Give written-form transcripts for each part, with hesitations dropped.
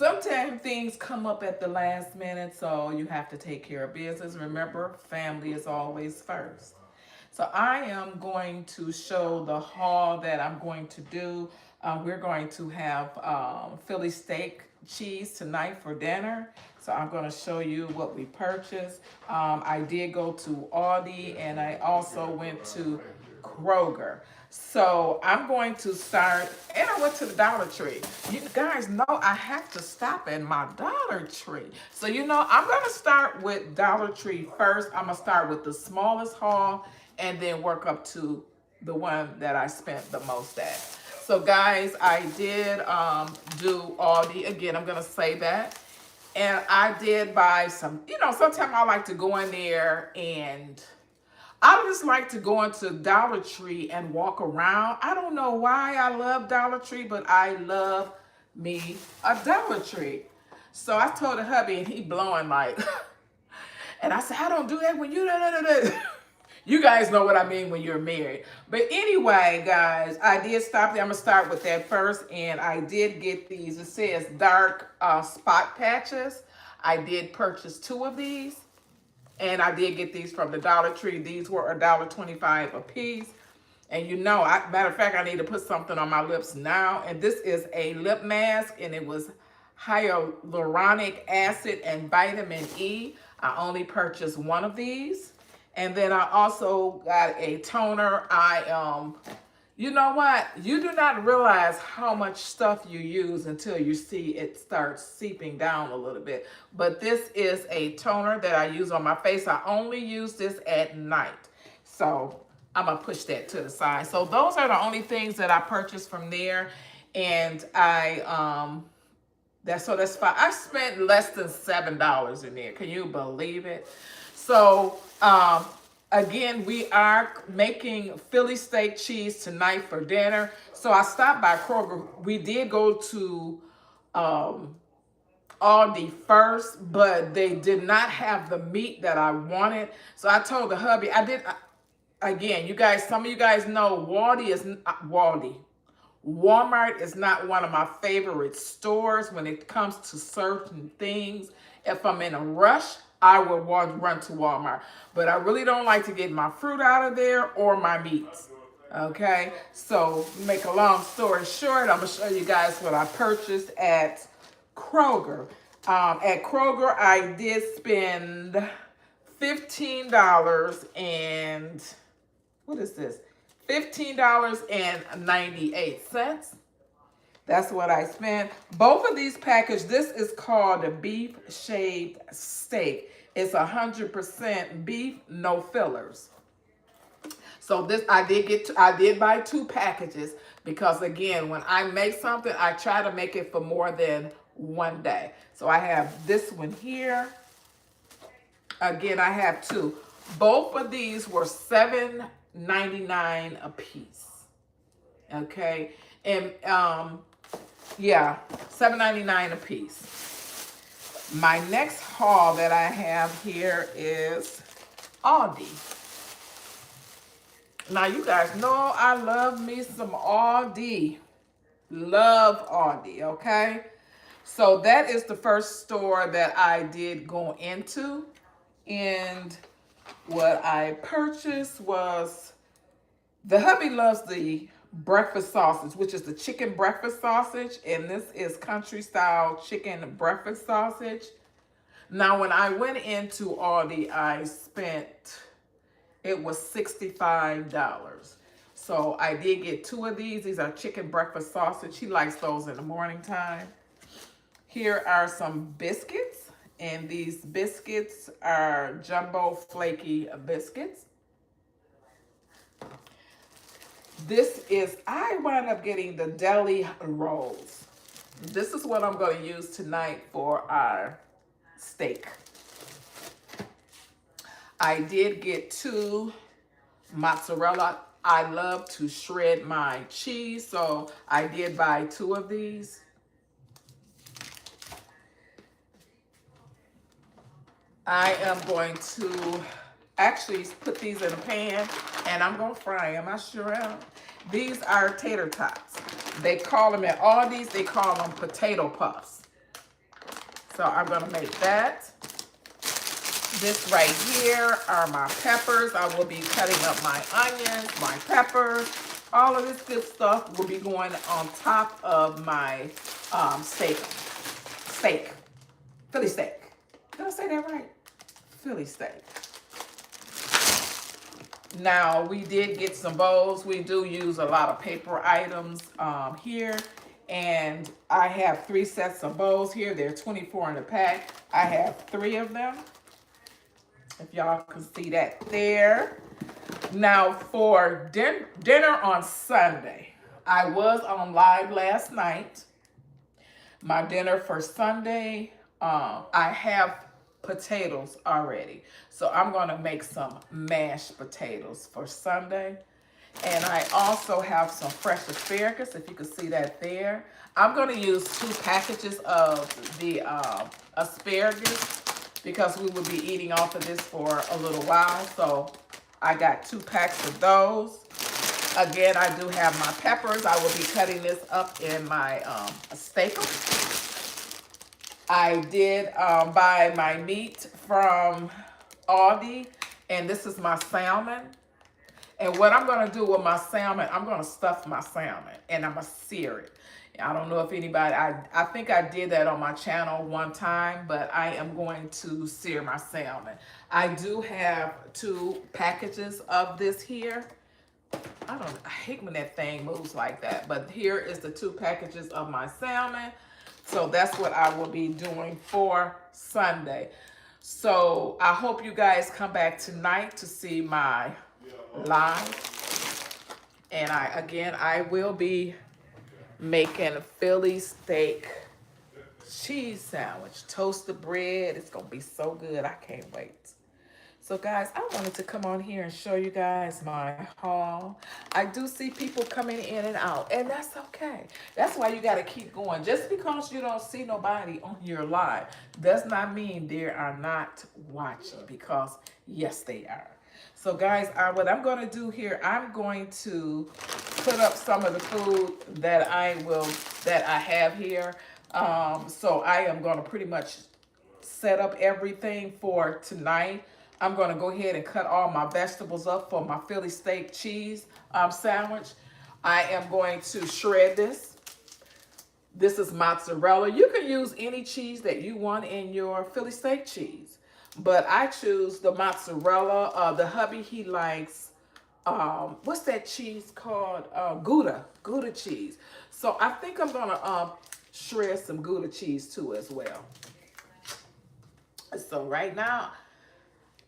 Sometimes things come up at the last minute, so you have to take care of business. Remember, family is always first. So I am going to show the haul that I'm going to do. We're going to have Philly steak cheese tonight for dinner. So I'm going to show you what we purchased. I did go to Aldi and I also went to Kroger. So I'm going to start, and I went to the Dollar Tree. You guys know I have to stop at my Dollar Tree. So I'm going to start with Dollar Tree first. I'm going to start with the smallest haul and then work up to the one that I spent the most at. So guys, I did do Aldi. Again, I'm going to say that. And I did buy some, sometimes I like to go in there and I just like to go into Dollar Tree and walk around. I don't know why I love Dollar Tree, but I love me a Dollar Tree. So I told the hubby and he blowing like, and I said, I don't do that when you You guys know what I mean when you're married. But anyway, guys, I did stop there. I'm going to start with that first. And I did get these. It says dark spot patches. I did purchase 2 of these. And I did get these from the Dollar Tree. These were $1.25 a piece. And matter of fact, I need to put something on my lips now. And this is a lip mask. And it was hyaluronic acid and vitamin E. I only purchased 1 of these. And then I also got a toner. You know what? You do not realize how much stuff you use until you see it starts seeping down a little bit. But this is a toner that I use on my face. I only use this at night. So I'm going to push that to the side. So those are the only things that I purchased from there. And that's fine. I spent less than $7 in there. Can you believe it? So, again, we are making Philly steak cheese tonight for dinner. So I stopped by Kroger. We did go to Aldi first, but they did not have the meat that I wanted. So I told the hubby, again, some of you guys know Walmart is not one of my favorite stores when it comes to certain things. If I'm in a rush, I will run to Walmart. But I really don't like to get my fruit out of there or my meats. Okay? So, make a long story short, I'm going to show you guys what I purchased at Kroger. At Kroger, I did spend $15 and... what is this? $15.98. That's what I spent. Both of these packages, this is called a beef shaved steak. It's 100% beef, no fillers. So this, I did buy 2 packages because again, when I make something, I try to make it for more than one day. So I have this one here. Again, I have 2. Both of these were $7.99 a piece. Okay, and yeah, $7.99 a piece. My next haul that I have here is Aldi. Now you guys know I love me some Aldi. Love Aldi, okay? So that is the first store that I did go into. And what I purchased was, the hubby loves the breakfast sausage, which is the chicken breakfast sausage. And this is country style chicken breakfast sausage. Now, when I went into Aldi, I spent, it was $65. So I did get 2 of these. These are chicken breakfast sausage. He likes those in the morning time. Here are some biscuits. And these biscuits are jumbo flaky biscuits. I wound up getting the deli rolls. This is what I'm going to use tonight for our steak. I did get 2 mozzarella. I love to shred my cheese, so I did buy 2 of these. I am going to actually put these in a pan and I'm going to fry them. I sure am. These are tater tots. They call them at Aldi's, they call them potato puffs. So I'm gonna make that. This right here are my peppers. I will be cutting up my onions, my peppers. All of this good stuff will be going on top of my steak, Philly steak. Did I say that right? Philly steak. Now, we did get some bowls. We do use a lot of paper items here. And I have 3 sets of bowls here. They're 24 in a pack. I have 3 of them. If y'all can see that there. Now, for dinner on Sunday, I was on live last night. My dinner for Sunday, I have potatoes already. So I'm going to make some mashed potatoes for Sunday. And I also have some fresh asparagus, if you can see that there. I'm going to use 2 packages of the asparagus because we will be eating off of this for a little while. So I got 2 packs of those. Again, I do have my peppers. I will be cutting this up in my steak. I did buy my meat from Aldi, and this is my salmon. And what I'm going to do with my salmon, I'm going to stuff my salmon, and I'm going to sear it. I don't know if anybody, I think I did that on my channel one time, but I am going to sear my salmon. I do have 2 packages of this here. I hate when that thing moves like that, but here is the 2 packages of my salmon. So that's what I will be doing for Sunday. So I hope you guys come back tonight to see my live. And I will be making a Philly steak cheese sandwich, toasted bread. It's gonna be so good. I can't wait. So guys, I wanted to come on here and show you guys my haul. I do see people coming in and out, and that's okay. That's why you got to keep going. Just because you don't see nobody on your live does not mean they are not watching, because yes, they are. So guys, what I'm going to do here, I'm going to put up some of the food that I have here. So I am going to pretty much set up everything for tonight. I'm going to go ahead and cut all my vegetables up for my Philly steak cheese sandwich. I am going to shred this. This is mozzarella. You can use any cheese that you want in your Philly steak cheese, but I choose the mozzarella. The hubby, he likes, what's that cheese called? Gouda cheese. So I think I'm going to shred some Gouda cheese too as well. So right now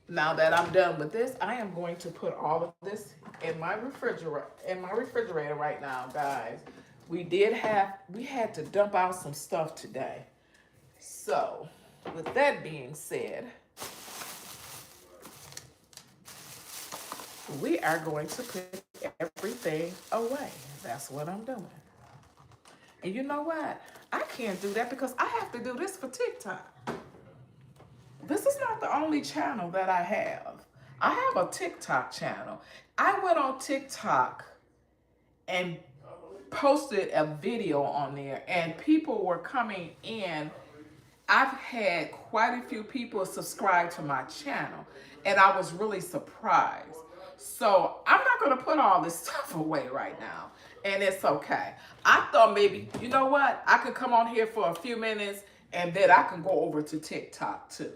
that I'm done with this, I am going to put all of this in my refrigerator right now, guys. We had to dump out some stuff today. So, with that being said, we are going to put everything away. That's what I'm doing. And you know what? I can't do that because I have to do this for TikTok. This is not the only channel that I have. I have a TikTok channel. I went on TikTok and posted a video on there, and people were coming in. I've had quite a few people subscribe to my channel, and I was really surprised. So I'm not going to put all this stuff away right now, and it's okay. I thought maybe, you know what, I could come on here for a few minutes, and then I can go over to TikTok too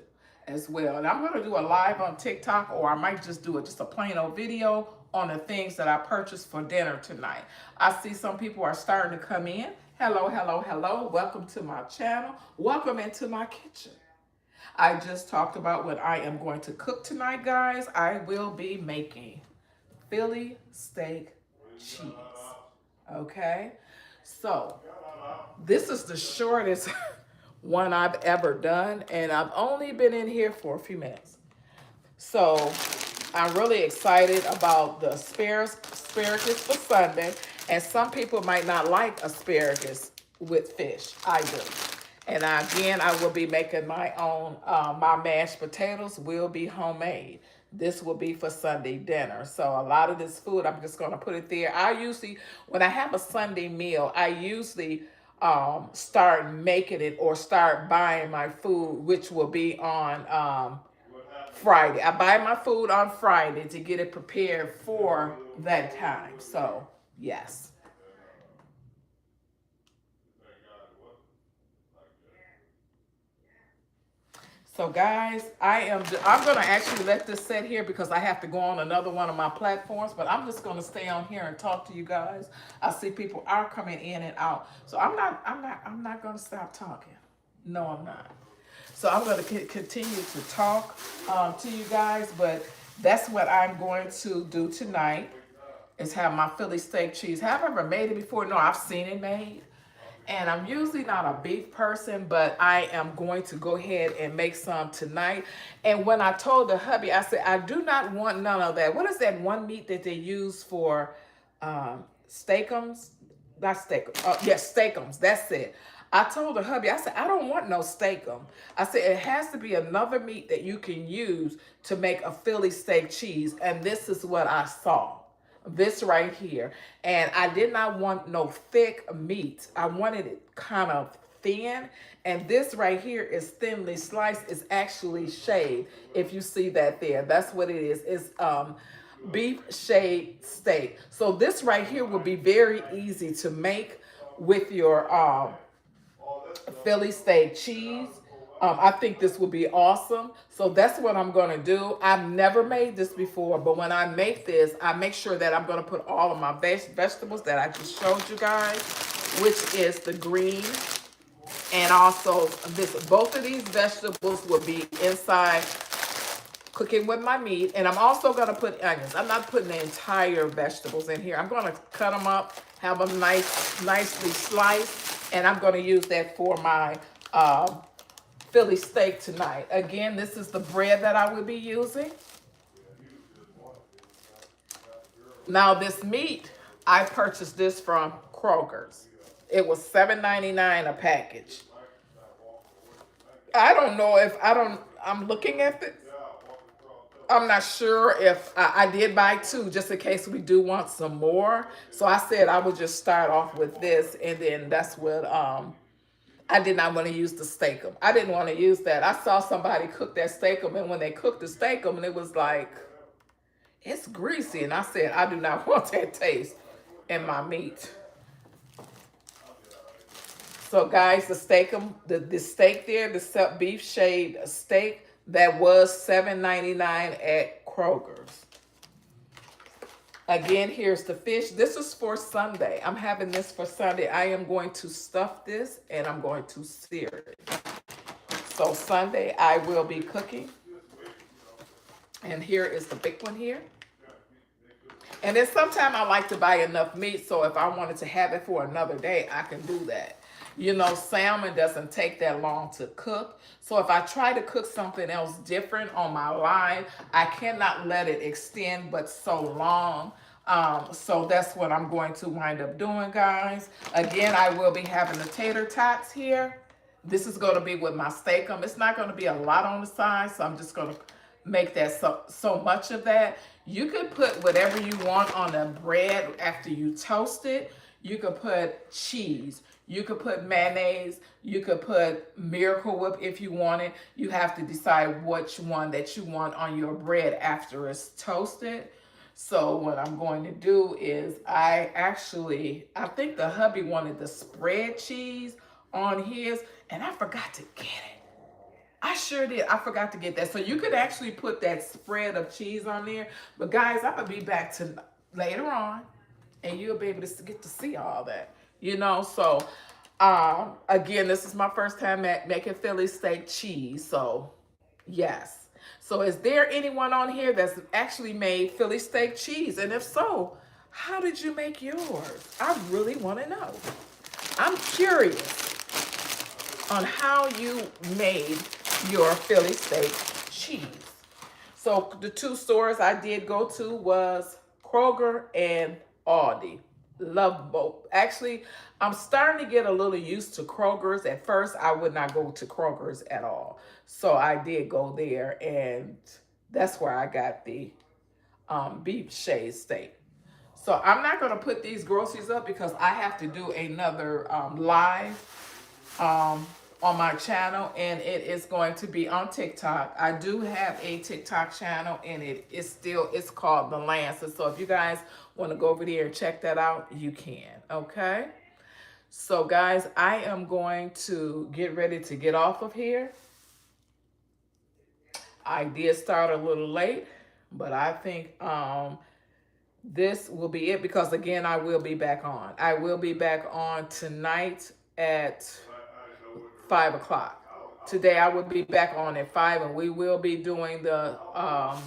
as well. And I'm going to do a live on TikTok, or I might just do just a plain old video on the things that I purchased for dinner tonight. I see some people are starting to come in. Hello, hello, hello. Welcome to my channel. Welcome into my kitchen. I just talked about what I am going to cook tonight, guys. I will be making Philly steak cheese. Okay? So, this is the shortest one I've ever done, and I've only been in here for a few minutes. So I'm really excited about the asparagus for Sunday, and some people might not like asparagus with fish. I do. And again, I will be making my own, my mashed potatoes will be homemade. This will be for Sunday dinner. So a lot of this food, I'm just going to put it there. When I have a Sunday meal, I usually start making it or start buying my food, which will be on Friday. I buy my food on Friday to get it prepared for that time. So, yes. So guys, I'm gonna actually let this sit here because I have to go on another one of my platforms, but I'm just gonna stay on here and talk to you guys. I see people are coming in and out. So I'm not gonna stop talking. No, I'm not. So I'm going to continue to talk to you guys, but that's what I'm going to do tonight is have my Philly steak cheese. Have I ever made it before? No, I've seen it made. And I'm usually not a beef person, but I am going to go ahead and make some tonight. And when I told the hubby, I said, I do not want none of that. What is that one meat that they use for steakums? Not steakums. Yes, steakums. That's it. I told the hubby, I said, I don't want no steakum. I said, it has to be another meat that you can use to make a Philly steak cheese. And this is what I saw. This right here. And I did not want no thick meat. I wanted it kind of thin. And this right here is thinly sliced. It's actually shaved. If you see that there, that's what it is. It's beef shaved steak. So this right here will be very easy to make with your Philly steak cheese. I think this will be awesome. So that's what I'm going to do. I've never made this before, but when I make this, I make sure that I'm going to put all of my vegetables that I just showed you guys, which is the green. And also this, both of these vegetables will be inside cooking with my meat. And I'm also going to put onions. I'm not putting the entire vegetables in here. I'm going to cut them up, have them nicely sliced, and I'm going to use that for my Philly steak tonight. Again, this is the bread that I will be using. Now this meat, I purchased this from Kroger's. It was $7.99 a package. I don't know if I'm looking at it. I'm not sure if I did buy two just in case we do want some more. So I said I would just start off with this, and then that's what I did not want to use the steakum. I didn't want to use that. I saw somebody cook that steakum, and when they cooked the steakum, and it was like, it's greasy. And I said, I do not want that taste in my meat. So guys, the steakum, the steak there, the beef shaved steak, that was $7.99 at Kroger's. Again, here's the fish. This is for Sunday. I'm having this for Sunday. I am going to stuff this and I'm going to sear it. So Sunday I will be cooking. And here is the big one here. And then sometimes I like to buy enough meat, so if I wanted to have it for another day, I can do that. You know, salmon doesn't take that long to cook. So if I try to cook something else different on my line, I cannot let it extend but so long. So that's what I'm going to wind up doing, guys. Again, I will be having the tater tots here. This is going to be with my steakum. It's not going to be a lot on the side, so I'm just going to make that so much of that. You could put whatever you want on the bread after you toast it. You could put cheese. You could put mayonnaise. You could put Miracle Whip if you want it. You have to decide which one that you want on your bread after it's toasted. So what I'm going to do is I think the hubby wanted the spread cheese on his, and I forgot to get it. I sure did. I forgot to get that. So you could actually put that spread of cheese on there. But guys, I'm going to be back to later on, and you'll be able to get to see all that. You know, so again, this is my first time making Philly steak cheese. So yes. So is there anyone on here that's actually made Philly steak cheese? And if so, how did you make yours? I really want to know. I'm curious on how you made your Philly steak cheese. So the two stores I did go to was Kroger and Aldi. Love both. Actually, I'm starting to get a little used to Kroger's. At first, I would not go to Kroger's at all. So I did go there, and that's where I got the beef shaved steak. So I'm not going to put these groceries up because I have to do another live on my channel, and it is going to be on TikTok. I do have a TikTok channel, and it's called The Lancer. So if you guys want to go over there and check that out, you can. Okay. So guys, I am going to get ready to get off of here. I did start a little late, but I think this will be it because again, I will be back on. I will be back on tonight at 5 o'clock. Today I will be back on at 5, and we will be doing the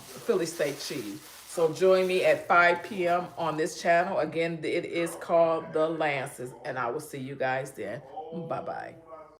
Philly steak cheese. So join me at 5 p.m. on this channel. Again, it is called The Lances, and I will see you guys then. Bye-bye.